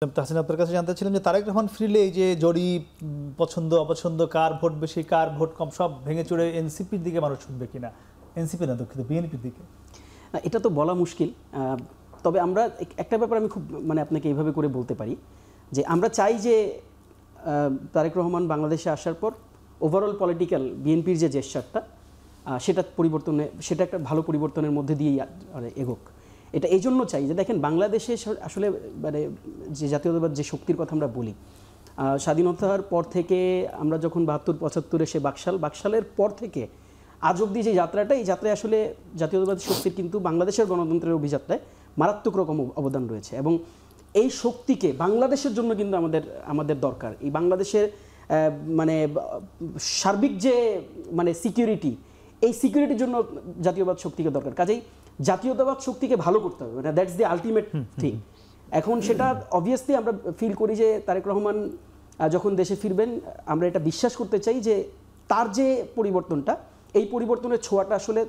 তাহসিন আপনার কাছে জানতে ছিলাম যে তারেক রহমান ফিরলে এই যে জরিপ পছন্দ অপছন্দ কার ভোট বেশি কার ভোট কম সব ভেঙে চড়ে এনসিপির দিকে মানুষ শুনবে কিনা, এনসিপি না দুঃখিত বিএনপির দিকে, এটা তো বলা মুশকিল। তবে আমরা একটা ব্যাপার আমি খুব আপনাকে এইভাবে করে বলতে পারি যে আমরা চাই যে তারেক রহমান বাংলাদেশে আসার পর ওভারঅল পলিটিক্যাল বিএনপির যে জেস্চারটা সেটা একটা ভালো পরিবর্তনের মধ্যে দিয়েই এগোক। এটা এই জন্য চাই যে দেখেন বাংলাদেশে আসলে যে জাতীয়তাবাদ যে শক্তির কথা আমরা বলি, স্বাধীনতার পর থেকে আমরা যখন ৭২-৭৫ সে বাকশালের পর থেকে আজ অবধি যে যাত্রাটা, এই যাত্রায় আসলে জাতীয়তাবাদী শক্তির কিন্তু বাংলাদেশের গণতন্ত্রের অভিযাত্রায় মারাত্মক রকম অবদান রয়েছে এবং এই শক্তিকে বাংলাদেশের জন্য কিন্তু আমাদের দরকার। এই বাংলাদেশের সার্বিক যে সিকিউরিটি, এই সিকিউরিটির জন্য জাতীয়বাদ শক্তিকে দরকার। কাজেই জাতীয়তাবাদ শক্তিকে ভালো করতে হবে, দ্যাটস দি আলটিমেট থিং। এখন সেটা অবভিয়াসলি আমরা ফিল করি যে তারেক রহমান যখন দেশে ফিরবেন আমরা এটা বিশ্বাস করতে চাই যে তার যে পরিবর্তনটা, এই পরিবর্তনের ছোঁয়াটা আসলে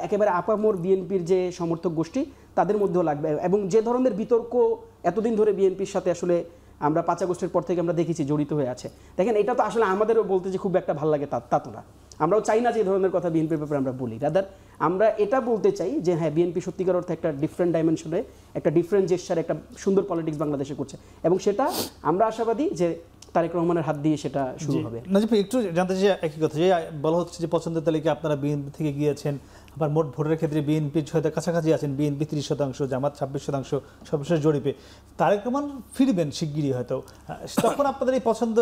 একেবারে আপামর বিএনপির যে সমর্থক গোষ্ঠী তাদের মধ্যেও লাগবে। এবং যে ধরনের বিতর্ক এতদিন ধরে বিএনপির সাথে আসলে আমরা ৫ আগস্টের পর থেকে আমরা দেখেছি জড়িত হয়ে আছে, দেখেন এটা তো আসলে আমাদেরও বলতে যে খুব একটা ভালো লাগে তা তো না। আমরাও চাই না যে এই ধরনের কথা বিএনপির ব্যাপারে আমরা বলি, রাদার আমরা এটা বলতে চাই যে হ্যাঁ, বিএনপি সত্যিকার অর্থে একটা ডিফারেন্ট ডাইমেনশনে একটা ডিফারেন্ট জেস্চার একটা সুন্দর পলিটিক্স বাংলাদেশে করছে এবং সেটা আমরা আশাবাদী যে তারেক রহমানের হাত দিয়ে সেটা শুরু হবে। নাজিব একটু জানতে চাই একই কথা, যে বলা হচ্ছে যে পছন্দের তালিকা আপনারা বিএনপি থেকে গিয়েছেন, আবার মোট ভোটের ক্ষেত্রে বিএনপির হয়তো কাছাকাছি আছেন, বিএনপি ৩০%, জামাত ২৬%, সর্বশেষ জরিপে তারেক রহমান ফিরবেন শিগগিরই, হয়তো তখন আপনাদের এই পছন্দ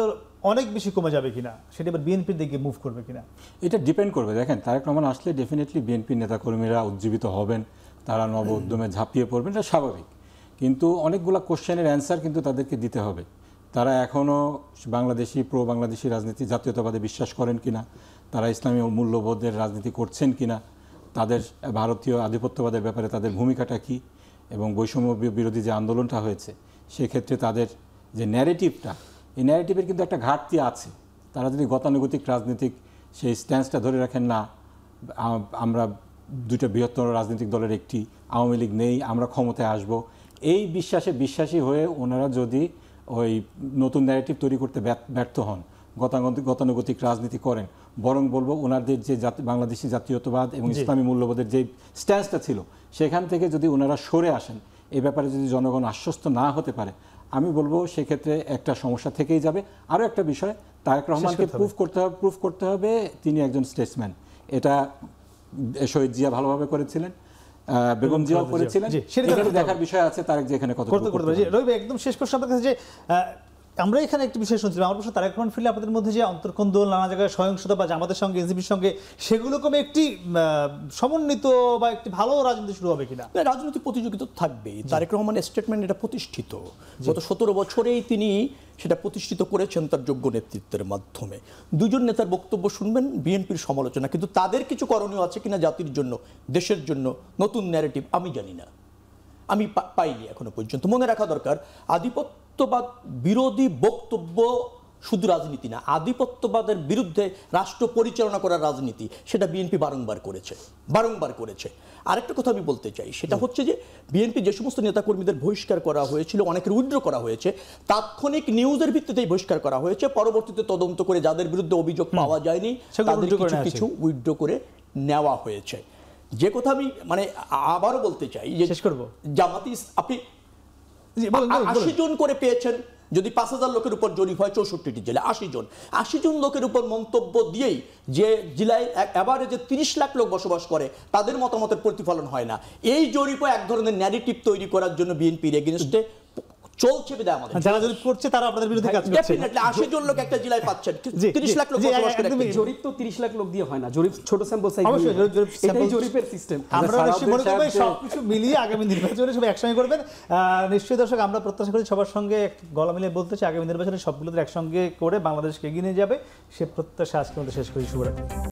অনেক বেশি কমে যাবে কিনা, সেটা এবার বিএনপির দিকে মুভ করবে কিনা? এটা ডিপেন্ড করবে। দেখেন, তারেক রহমান আসলে ডেফিনেটলি বিএনপির নেতাকর্মীরা উজ্জীবিত হবেন, তারা নব উদ্যমে ঝাঁপিয়ে পড়বেন, এটা স্বাভাবিক। কিন্তু অনেকগুলো কোশ্চেনের অ্যান্সার কিন্তু তাদেরকে দিতে হবে। তারা এখনও বাংলাদেশি বাংলাদেশি রাজনীতি জাতীয়তাবাদে বিশ্বাস করেন কিনা, তারা ইসলামী মূল্যবোধের রাজনীতি করছেন কিনা, তাদের ভারতীয় আধিপত্যবাদের ব্যাপারে তাদের ভূমিকাটা কী, এবং বৈষম্য বিরোধী যে আন্দোলনটা হয়েছে সেক্ষেত্রে তাদের যে ন্যারেটিভটা, এই ন্যারেটিভের কিন্তু একটা ঘাটতি আছে। তারা যদি গতানুগতিক রাজনীতিক সেই স্ট্যান্সটা ধরে রাখেন, না আমরা দুটো বৃহত্তর রাজনৈতিক দলের একটি, আওয়ামী লীগ নেই, আমরা ক্ষমতায় আসব, এই বিশ্বাসী হয়ে ওনারা যদি ওই নতুন ন্যারেটিভ তৈরি করতে ব্যর্থ হন, গতানুগতিক রাজনীতি করেন, বরং বলবো ওনাদের যে বাংলাদেশি জাতীয়তাবাদ এবং ইসলামী মূল্যবোধের যে স্ট্যান্সটা ছিল সেখান থেকে যদি ওনারা সরে আসেন, এই ব্যাপারে যদি জনগণ আশ্বস্ত না হতে পারে, আমি বলবো সেক্ষেত্রে একটা সমস্যা থেকেই যাবে। আরও একটা বিষয়, তারেক রহমানকে প্রুফ করতে হবে তিনি একজন স্টেটসম্যান। এটা শহীদ জিয়া ভালোভাবে করেছিলেন, বেগম জিয়াও করেছিলেন, সেটা দেখার বিষয় আছে তারেক যে এখানে কত করতে পারে। রবি, একদম শেষ প্রশ্ন আপনার কাছে, যে আমরা এখানে একটি বিষয় শুনছিলাম, আমার প্রশ্ন তারেক রহমান ফিরলে আপনাদের মধ্যে যে অন্তর্কন্দল, নানা জায়গায় সহিংসতা বা জামাতের সঙ্গে এনসিপির সঙ্গে, সেগুলো কমে একটি সমন্বিত বা একটি ভালো রাজনীতি শুরু হবে কিনা? রাজনৈতিক প্রতিযোগিতা থাকবেই। তারেক রহমানের স্টেটমেন্ট এটা প্রতিষ্ঠিত, গত ১৭ বছরেই তিনি সেটা প্রতিষ্ঠিত করেছেন তার যোগ্য নেতৃত্বের মাধ্যমে। দুজন নেতার বক্তব্য শুনবেন, বিএনপির সমালোচনা, কিন্তু তাদের কিছু করণীয় আছে কিনা জাতির জন্য, দেশের জন্য, নতুন ন্যারেটিভ আমি জানি না, আমি পাইনি এখনো পর্যন্ত। মনে রাখা দরকার, আধিপত্যবাদ বিরোধী বক্তব্য শুধু রাজনীতি না, আধিপত্যবাদের বিরুদ্ধে রাষ্ট্র পরিচালনা করার রাজনীতি, সেটা বিএনপি বারংবার করেছে। আরেকটা কথা আমি বলতে চাই, সেটা হচ্ছে যে বিএনপি যে সমস্ত নেতাকর্মীদের বহিষ্কার করা হয়েছিল, অনেকের উইথড্র করা হয়েছে, তাৎক্ষণিক নিউজের ভিত্তিতেই বহিষ্কার করা হয়েছে। পরবর্তীতে তদন্ত করে যাদের বিরুদ্ধে অভিযোগ পাওয়া যায়নি তাদের কিছু উইথড্র করে নেওয়া হয়েছে। যে কথা আমি আবারও বলতে চাই যে জামাতি আপনি ৮০ জন করে পেয়েছেন, যদি ৫,০০০ লোকের উপর জরিপ হয় ৬৪টি জেলা, ৮০ জন লোকের উপর মন্তব্য দিয়েই যে জেলায় এভারেজে ৩০ লাখ লোক বসবাস করে তাদের মতামতের প্রতিফলন হয় না। এই জরিপে এক ধরনের ন্যারেটিভ তৈরি করার জন্য বিএনপির এগেইনস্টে চলছে। বিদায় আমাদের যারা জরিপ করছে তারা আপনাদের বিরুদ্ধে কাজ করছে। ডেফিনেটলি ৮০ জন লোক একটা জেলায় পাচ্ছেন, ৩০ লাখ লোক বসবাস করে। জরিপ তো ৩০ লাখ লোক দিয়ে হয় না, জরিপ ছোট স্যাম্পল সাইজ, অবশ্যই এটাই জরিপের সিস্টেম। আমরা বেশি মনে করব সবকিছু মিলিয়ে আগামী নির্বাচনে সব একসঙ্গে করবেন। নিশ্চয়ই দর্শক, আমরা প্রত্যাশা করি সবার সঙ্গে গলা মিলিয়ে বলতে চাই, আগামী নির্বাচনে সবগুলোদের একসঙ্গে করে বাংলাদেশকে এগিয়ে নিয়ে যাবে, সে প্রত্যাশা আজকে আমাদের শেষ করি। শুভরাত্রি।